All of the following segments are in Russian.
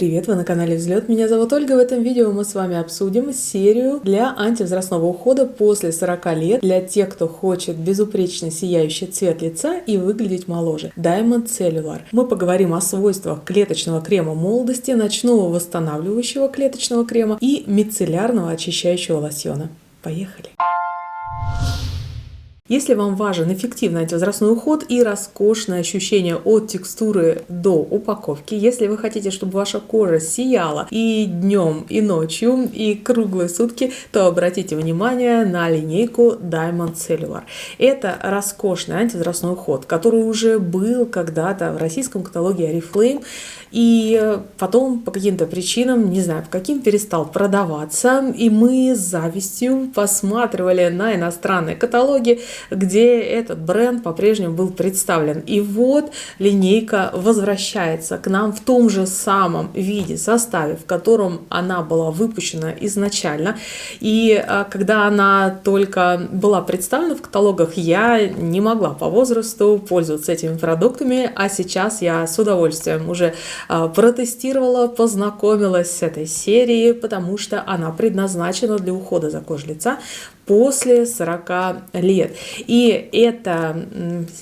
Привет, вы на канале Взлет. Меня зовут Ольга. В этом видео мы с вами обсудим серию для антивозрастного ухода после 40 лет для тех, кто хочет безупречно сияющий цвет лица и выглядеть моложе. Diamond Cellular. Мы поговорим о свойствах клеточного крема молодости, ночного восстанавливающего клеточного крема и мицеллярного очищающего лосьона. Поехали! Если вам важен эффективный антивозрастной уход и роскошное ощущение от текстуры до упаковки, если вы хотите, чтобы ваша кожа сияла и днем, и ночью, и круглые сутки, то обратите внимание на линейку Diamond Cellular. Это роскошный антивозрастной уход, который уже был когда-то в российском каталоге Oriflame, и потом по каким-то причинам, не знаю, по каким, перестал продаваться, и мы с завистью посматривали на иностранные каталоги, где этот бренд по-прежнему был представлен. И вот линейка возвращается к нам в том же самом виде, составе, в котором она была выпущена изначально. И когда она только была представлена в каталогах, я не могла по возрасту пользоваться этими продуктами, а сейчас я с удовольствием уже протестировала, познакомилась с этой серией, потому что она предназначена для ухода за кожей лица после 40 лет. И это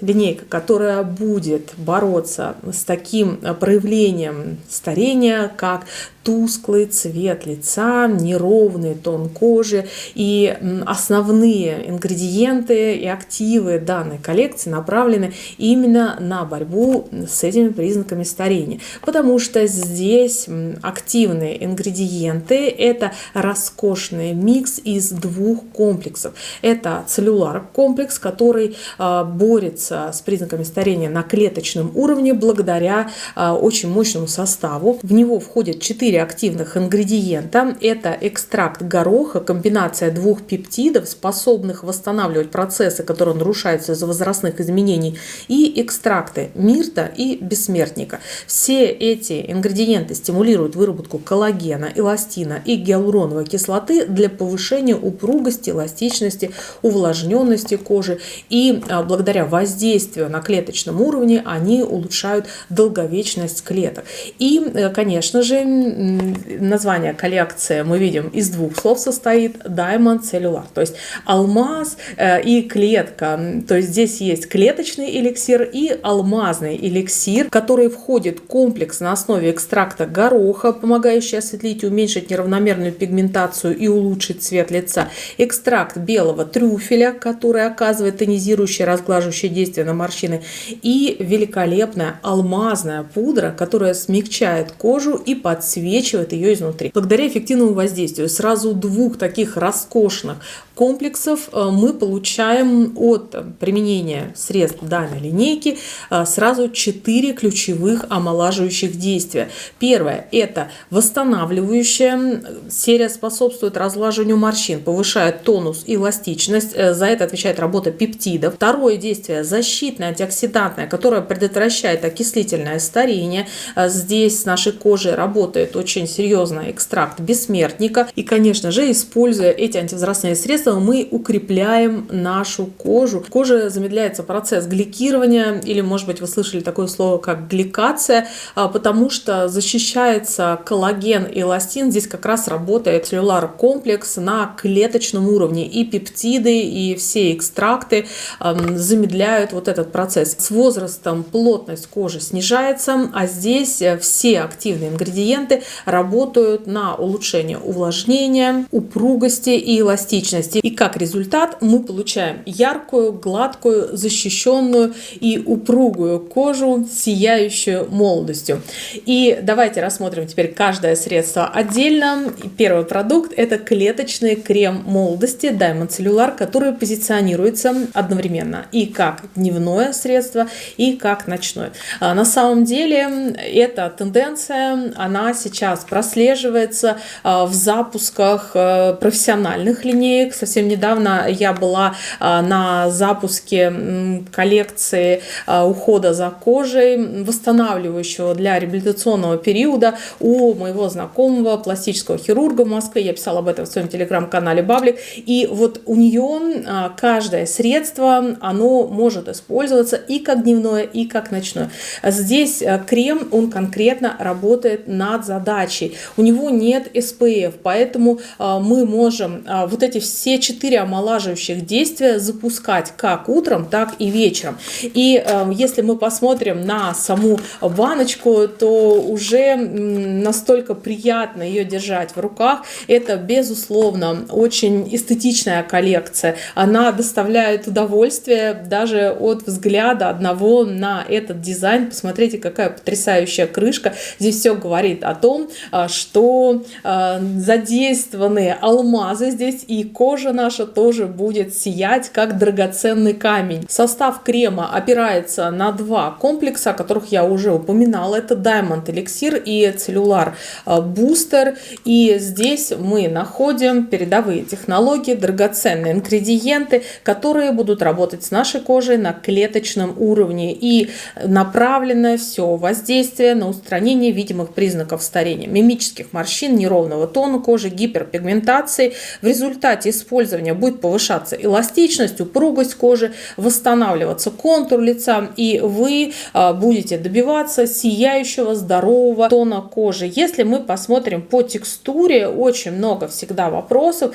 линейка, которая будет бороться с таким проявлением старения, как тусклый цвет лица, неровный тон кожи. И основные ингредиенты и активы данной коллекции направлены именно на борьбу с этими признаками старения. Потому что здесь активные ингредиенты – это роскошный микс из двух комплексов. Это целлюлар комплекс, который борется с признаками старения на клеточном уровне благодаря очень мощному составу. В него входят 4 активных ингредиента. Это экстракт гороха, комбинация двух пептидов, способных восстанавливать процессы, которые нарушаются из-за возрастных изменений, и экстракты мирта и бессмертника. Все эти ингредиенты стимулируют выработку коллагена, эластина и гиалуроновой кислоты для повышения упругости, эластичности, увлажненности кожи, и благодаря воздействию на клеточном уровне они улучшают долговечность клеток. И, конечно же, название коллекции мы видим из двух слов состоит: Diamond Cellular, то есть алмаз и клетка. То есть здесь есть клеточный эликсир и алмазный эликсир, в который входит комплекс на основе экстракта гороха, помогающий осветлить и уменьшить неравномерную пигментацию и улучшить цвет лица, экстракт белого трюфеля, который оказывает тонизирующее, разглаживающее действие на морщины, и великолепная алмазная пудра, которая смягчает кожу и подсвечивает ее изнутри. Благодаря эффективному воздействию сразу двух таких роскошных комплексов мы получаем от применения средств данной линейки сразу 4 ключевых омолаживающих действия. Первое – это восстанавливающая. Серия способствует разглаживанию морщин, повышает тонус и эластичность. За это отвечает работа пептидов. Второе действие – защитное, антиоксидантное, которое предотвращает окислительное старение. Здесь с нашей кожей работает очень серьезно экстракт бессмертника. И, конечно же, используя эти антивозрастные средства, мы укрепляем нашу кожу. В коже замедляется процесс гликирования, или, может быть, вы слышали такое слово, как гликация, потому что защищается коллаген и эластин. Здесь как раз работает целлюлар комплекс на клеточном уровне. И пептиды, и все экстракты замедляют вот этот процесс. С возрастом плотность кожи снижается, а здесь все активные ингредиенты работают на улучшение увлажнения, упругости и эластичности. И как результат мы получаем яркую, гладкую, защищенную и упругую кожу, сияющую молодостью. И давайте рассмотрим теперь каждое средство отдельно. Первый продукт – это клеточный крем молодости Diamond Cellular, который позиционируется одновременно и как дневное средство, и как ночное. На самом деле эта тенденция, она сейчас прослеживается в запусках профессиональных линеек. совсем недавно я была на запуске коллекции ухода за кожей, восстанавливающего для реабилитационного периода у моего знакомого пластического хирурга в Москве. Я писала об этом в своем телеграм-канале Баблик. И вот у нее каждое средство, оно может использоваться и как дневное, и как ночное. Здесь крем, он конкретно работает над задачей. У него нет SPF, поэтому мы можем вот эти все 4 омолаживающих действия запускать как утром, так и вечером. И если мы посмотрим на саму баночку, то уже настолько приятно ее держать в руках. Это, безусловно, очень эстетичная коллекция. Она доставляет удовольствие даже от взгляда одного на этот дизайн. Посмотрите, какая потрясающая крышка. Здесь все говорит о том, что задействованы алмазы здесь, и кожа наша тоже будет сиять, как драгоценный камень. Состав крема опирается на 2 комплекса, о которых я уже упоминала. Это Diamond Elixir и Cellular Booster. И здесь мы находим передовые технологии, драгоценные ингредиенты, которые будут работать с нашей кожей на клеточном уровне. И направленное все воздействие на устранение видимых признаков старения, мимических морщин, неровного тона кожи, гиперпигментации. В результате использования будет повышаться эластичность, упругость кожи, восстанавливаться контур лица, и вы будете добиваться сияющего, здорового тона кожи. Если мы посмотрим по текстуре, очень много всегда вопросов,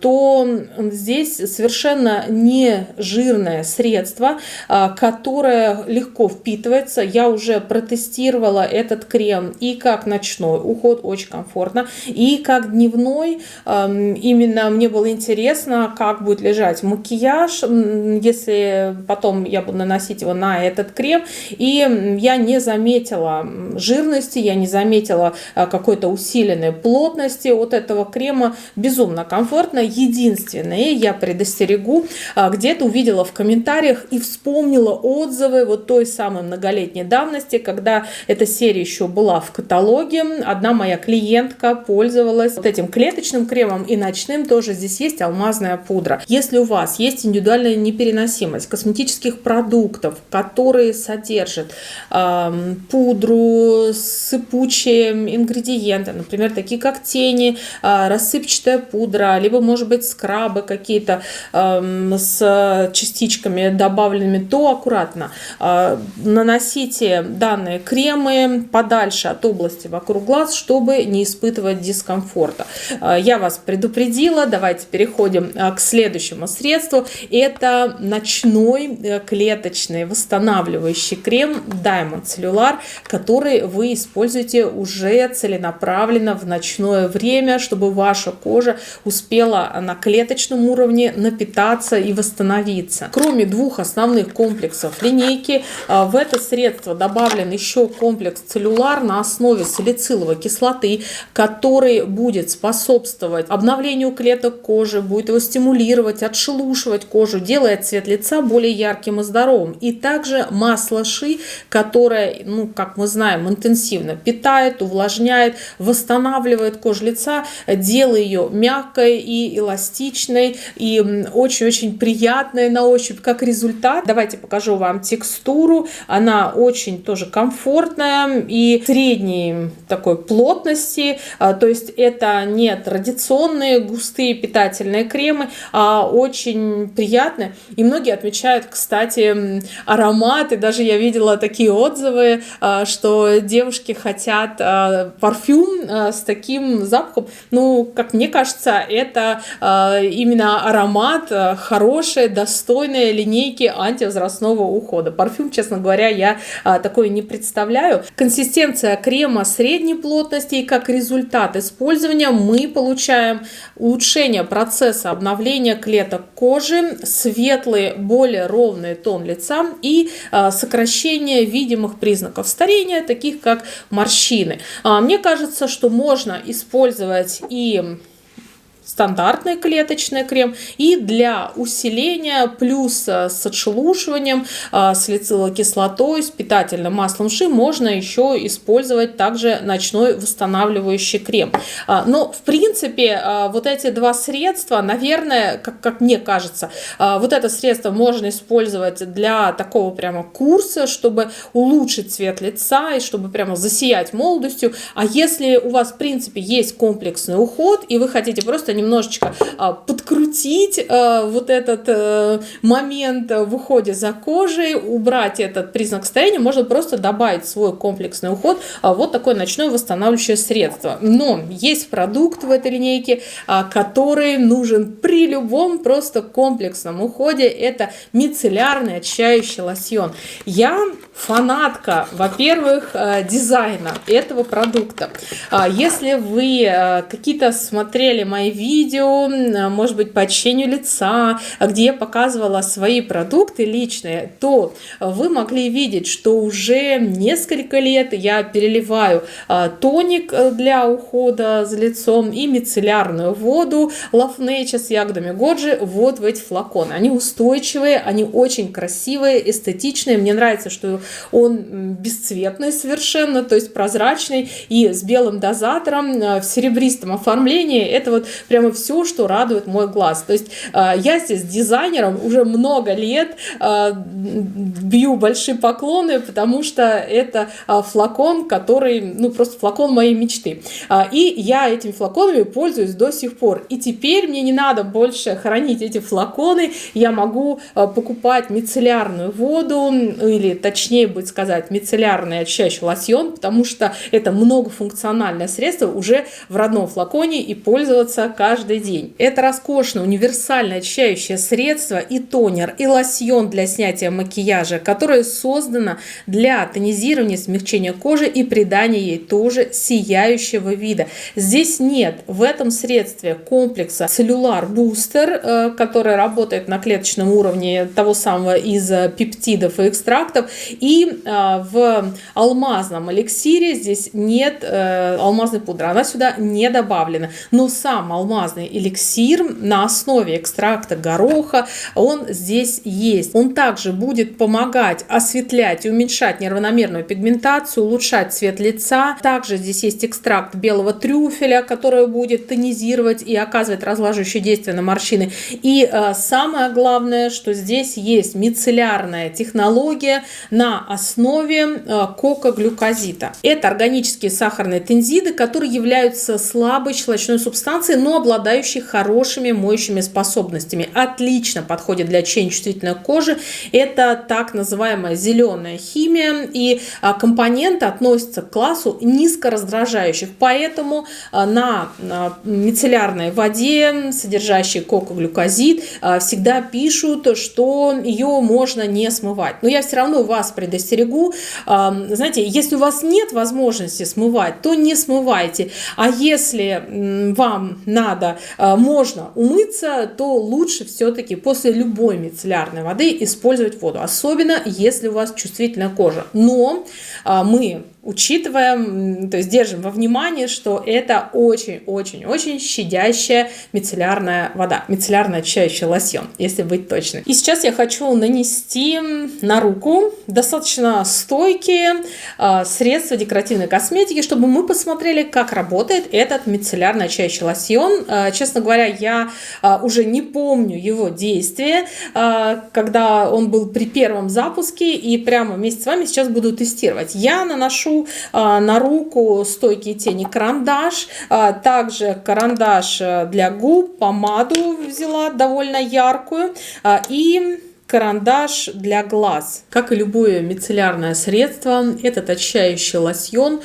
то здесь совершенно не жирное средство, которое легко впитывается. Я уже протестировала этот крем и как ночной уход, очень комфортно, и как дневной. Именно мне было интересно, как будет лежать макияж, если потом я буду наносить его на этот крем. И я не заметила жирности, я не заметила какой-то усиленной плотности от этого крема. Безумно комфортно. Единственное, я предостерегу, где-то увидела в комментариях и вспомнила отзывы вот той самой многолетней давности, когда эта серия еще была в каталоге. Одна моя клиентка пользовалась вот этим клеточным кремом и ночным тоже. Здесь есть алмазная пудра. Если у вас есть индивидуальная непереносимость косметических продуктов, которые содержат пудру, сыпучие ингредиенты, например, такие как тени, рассыпчатая пудра, либо, может быть, скрабы какие-то с частичками добавленными, то аккуратно наносите данные кремы подальше от области вокруг глаз, чтобы не испытывать дискомфорта. Я вас предупредила. Давайте переходим к следующему средству. Это ночной клеточный восстанавливающий крем Diamond Cellular, который вы используете уже целенаправленно в ночное время, чтобы ваша кожа успела на клеточном уровне напитаться и восстановиться. Кроме 2 основных комплексов линейки, в это средство добавлен еще комплекс Cellular на основе салициловой кислоты, который будет способствовать обновлению клеток кожи, будет его стимулировать, отшелушивать кожу, делая цвет лица более ярким и здоровым. И также масло ши, которое, как мы знаем, интенсивно питает, увлажняет, восстанавливает кожу лица, делая ее мягкой и эластичной, и очень-очень приятной на ощупь. Как результат, давайте покажу вам текстуру. Она очень тоже комфортная и средней такой плотности, то есть это не традиционные густые питательные кремы, а очень приятные. И многие отмечают, кстати, ароматы. Даже я видела такие отзывы, что девушки хотят парфюм с таким запахом. Как мне кажется, это именно аромат хорошей, достойной линейки антивозрастного ухода. Парфюм, честно говоря, я такое не представляю. Консистенция крема средней плотности, и как результат использования мы получаем улучшение процесса обновления клеток кожи, светлый, более ровный тон лица и сокращение видимых признаков старения, таких как морщины. Мне кажется, что можно использовать и стандартный клеточный крем, и для усиления плюс с отшелушиванием, салициловой кислотой, с питательным маслом ши можно еще использовать также ночной восстанавливающий крем. Но в принципе вот эти два средства, наверное, как мне кажется, вот это средство можно использовать для такого прямо курса, чтобы улучшить цвет лица и чтобы прямо засиять молодостью. А если у вас в принципе есть комплексный уход и вы хотите просто немножечко подкрутить вот этот момент в уходе за кожей, убрать этот признак старения, можно просто добавить в свой комплексный уход вот такое ночное восстанавливающее средство. Но есть продукт в этой линейке, который нужен при любом просто комплексном уходе. Это мицеллярный очищающий лосьон. Я фанатка, во-первых, дизайна этого продукта. Если вы какие-то смотрели мои видео, может быть, по очищению лица, где я показывала свои продукты личные, то вы могли видеть, что уже несколько лет я переливаю тоник для ухода за лицом и мицеллярную воду Love Nature с ягодами годжи вот в эти флаконы. Они устойчивые, они очень красивые, эстетичные. Мне нравится, что он бесцветный совершенно, то есть прозрачный и с белым дозатором в серебристом оформлении. Это вот прямо все, что радует мой глаз. То есть я здесь дизайнером уже много лет бью большие поклоны, потому что это флакон, который, ну, просто флакон моей мечты. И я этими флаконами пользуюсь до сих пор. И теперь мне не надо больше хранить эти флаконы. Я могу покупать мицеллярную воду, или точнее будет сказать, мицеллярный очищающий лосьон, потому что это многофункциональное средство уже в родном флаконе и пользоваться каждый день. Это роскошное универсальное очищающее средство и тонер, и лосьон для снятия макияжа, которое создано для тонизирования, смягчения кожи и придания ей тоже сияющего вида. Здесь нет в этом средстве комплекса Cellular Booster, который работает на клеточном уровне того самого из пептидов и экстрактов, и в алмазном эликсире здесь нет алмазной пудры, она сюда не добавлена. Но сам алмазный эликсир на основе экстракта гороха, он здесь есть. Он также будет помогать осветлять и уменьшать неравномерную пигментацию, улучшать цвет лица. Также здесь есть экстракт белого трюфеля, который будет тонизировать и оказывать разглаживающее действие на морщины. И самое главное, что здесь есть мицеллярная технология на основе кокоглюкозита. Это органические сахарные тензиды, которые являются слабой щелочной субстанцией, но обладающей хорошими моющими способностями. Отлично подходит для очищения чувствительной кожи. Это так называемая зеленая химия, и компоненты относятся к классу низкораздражающих. Поэтому на мицеллярной воде, содержащей кокоглюкозид, всегда пишут, что ее можно не смывать. Но я все равно вас предостерегу. Знаете, если у вас нет возможности смывать, то не смывайте. А если вам надо, можно умыться, то лучше все-таки после любой мицеллярной воды использовать воду. Особенно, если у вас чувствительная кожа. Но мы учитываем, то есть держим во внимании, что это очень-очень-очень щадящая мицеллярная вода, мицеллярный очищающий лосьон, если быть точным. И сейчас я хочу нанести на руку достаточно стойкие средства декоративной косметики, чтобы мы посмотрели, как работает этот мицеллярный очищающий лосьон. Честно говоря, я уже не помню его действия, когда он был при первом запуске, и прямо вместе с вами сейчас буду тестировать. Я наношу на руку стойкие тени карандаш, также карандаш для губ, помаду взяла довольно яркую и карандаш для глаз. Как и любое мицеллярное средство, этот очищающий лосьон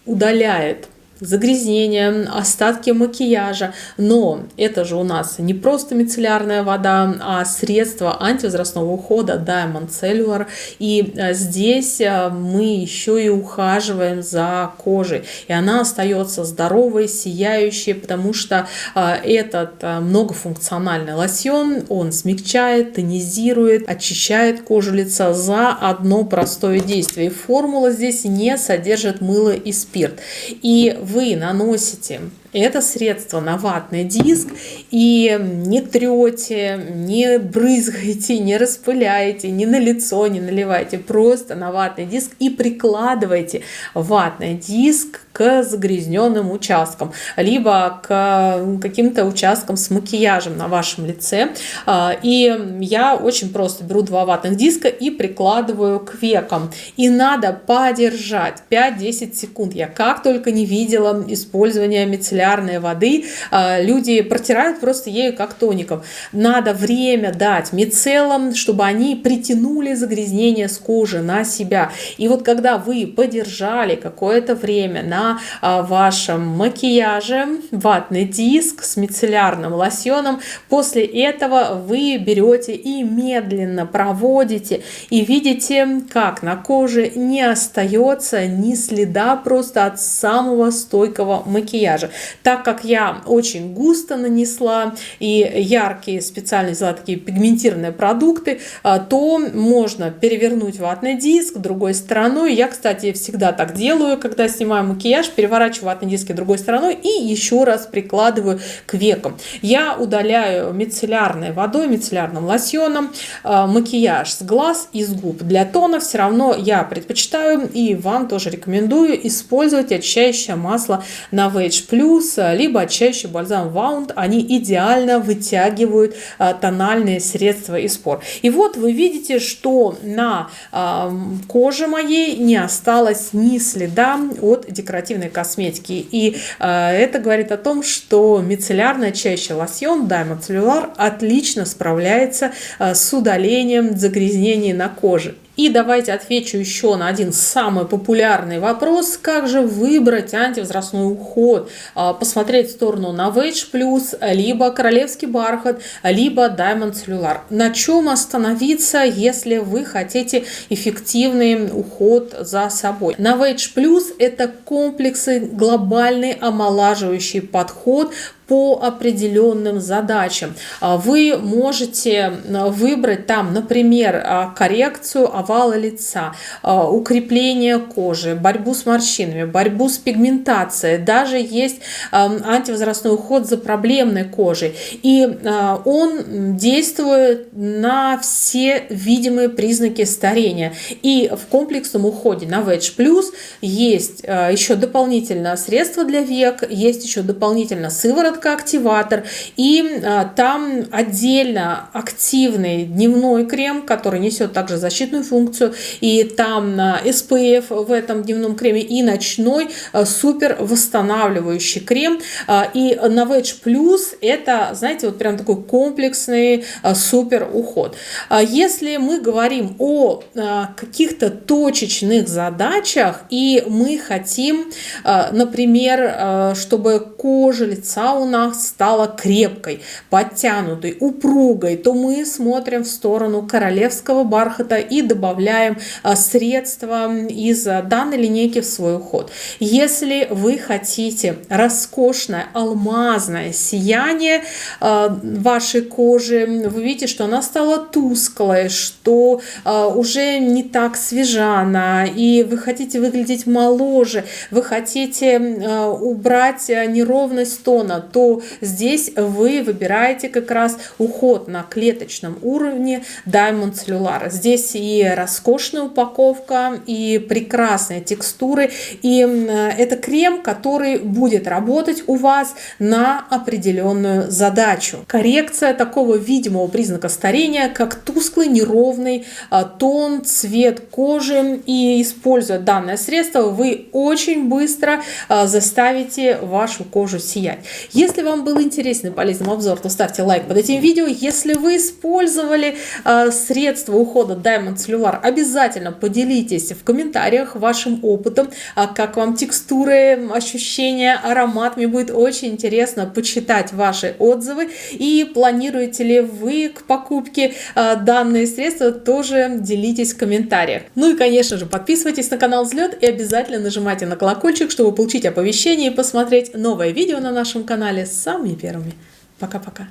удаляет загрязнения, остатки макияжа, но это же у нас не просто мицеллярная вода, а средство антивозрастного ухода Diamond Cellular, и здесь мы еще и ухаживаем за кожей, и она остается здоровой, сияющей, потому что этот многофункциональный лосьон, он смягчает, тонизирует, очищает кожу лица за одно простое действие, и формула здесь не содержит мыло и спирт, и вы наносите Это средство на ватный диск, и не трете, не брызгаете, не распыляете, ни на лицо не наливайте, просто на ватный диск и прикладывайте ватный диск к загрязненным участкам, либо к каким-то участкам с макияжем на вашем лице. И я очень просто беру 2 ватных диска и прикладываю к векам. И надо подержать 5-10 секунд. Я как только не видела использования мицеллярной воды, люди протирают просто ею как тоником. Надо время дать мицеллам, чтобы они притянули загрязнение с кожи на себя. И вот когда вы подержали какое-то время на вашем макияже ватный диск с мицеллярным лосьоном, после этого вы берете и медленно проводите, и видите, как на коже не остается ни следа просто от самого стойкого макияжа. Так как я очень густо нанесла и яркие специально взяла такие пигментированные продукты, то можно перевернуть ватный диск другой стороной. Я, кстати, всегда так делаю, когда снимаю макияж, переворачиваю ватный диск другой стороной и еще раз прикладываю к векам. Я удаляю мицеллярной водой, мицеллярным лосьоном макияж с глаз и с губ. Для тона все равно я предпочитаю и вам тоже рекомендую использовать очищающее масло Novage Plus, либо очищающий бальзам Wound. Они идеально вытягивают тональные средства из пор. И вот вы видите, что на коже моей не осталось ни следа от декоративной косметики. И это говорит о том, что мицеллярный очищающий лосьон Diamond Cellular отлично справляется с удалением загрязнений на коже. И давайте отвечу еще на один самый популярный вопрос. Как же выбрать антивозрастной уход? Посмотреть в сторону Novage Plus, либо Королевский бархат, либо Diamond Cellular. На чем остановиться, если вы хотите эффективный уход за собой? Novage Plus – это комплексный глобальный омолаживающий подход по определенным задачам. Вы можете выбрать там, например, коррекцию овала лица, укрепление кожи, борьбу с морщинами, борьбу с пигментацией. Даже есть антивозрастной уход за проблемной кожей. И он действует на все видимые признаки старения. И в комплексном уходе Novage Plus есть еще дополнительное средство для век, есть еще дополнительно сыворотка, активатор, и там отдельно активный дневной крем, который несет также защитную функцию, и там SPF в этом дневном креме, и ночной супер восстанавливающий крем. И Novage Plus это, знаете, вот прям такой комплексный супер уход. Если мы говорим о каких-то точечных задачах, и мы хотим, например, чтобы кожа лица у нас стала крепкой, подтянутой, упругой, то мы смотрим в сторону королевского бархата и добавляем средства из данной линейки в свой уход. Если вы хотите роскошное алмазное сияние вашей кожи, вы видите, что она стала тусклой, что уже не так свежа она, и вы хотите выглядеть моложе, вы хотите убрать неровность тона, то здесь вы выбираете как раз уход на клеточном уровне Diamond Cellular. Здесь и роскошная упаковка, и прекрасные текстуры, и это крем, который будет работать у вас на определенную задачу. Коррекция такого видимого признака старения, как тусклый, неровный тон, цвет кожи, и используя данное средство, вы очень быстро заставите вашу кожу сиять. Если вам был интересен и полезный обзор, то ставьте лайк под этим видео. Если вы использовали средства ухода Diamond Cellular, обязательно поделитесь в комментариях вашим опытом, как вам текстуры, ощущения, аромат. Мне будет очень интересно почитать ваши отзывы. И планируете ли вы к покупке данные средства, тоже делитесь в комментариях. Ну и, конечно же, подписывайтесь на канал Взлет и обязательно нажимайте на колокольчик, чтобы получить оповещения и посмотреть новое видео на нашем канале самыми первыми. Пока-пока.